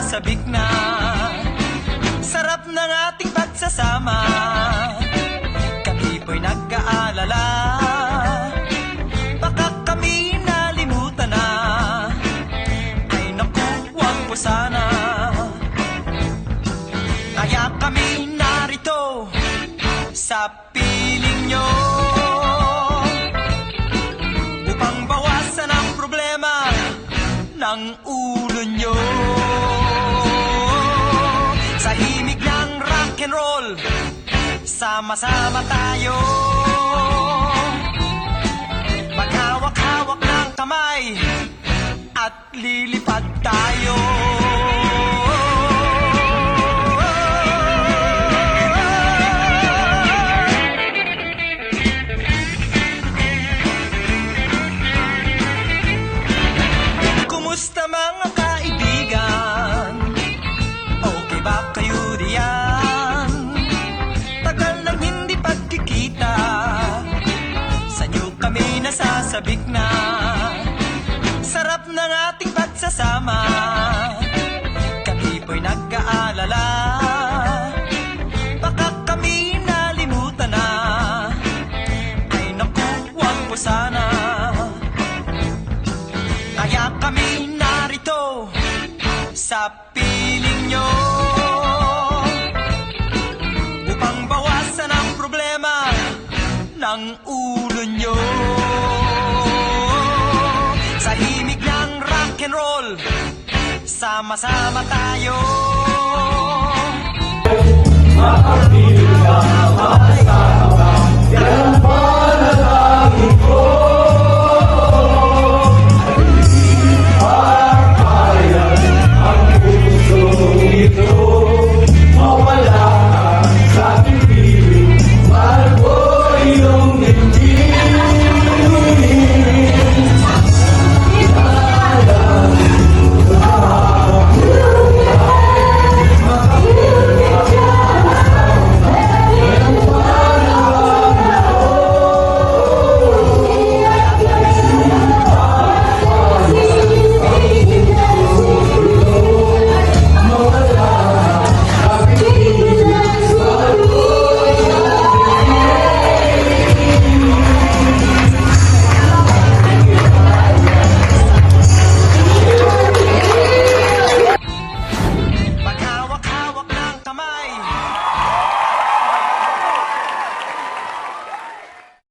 nasasabik na. Sarap ng ating pagsasama, kami po'y nag-aalala. Baka kami nalimutan na, ay naku, wag po sana. Kaya kami narito sa piling nyo, upang bawasan ang problema ng ulo nyo. Sa himig ng rock and roll, sama-sama tayo, maghawak-hawak ng kamay at lilipad tayo. Kumusta mga kaibigan? Okay ba kayo diyan? Tagal nang hindi pagkikita, sa inyo kami nasasabik na. Sarap ng ating pagsasama, kami po'y nag-aalala. Baka kami nalimutan na, ay naku, wag po sana. Kaya kami narito sa piling nyo, upang bawasan ang problema ng ulo nyo. Sa himig ng rock and roll, sama-sama tayo, Makapila,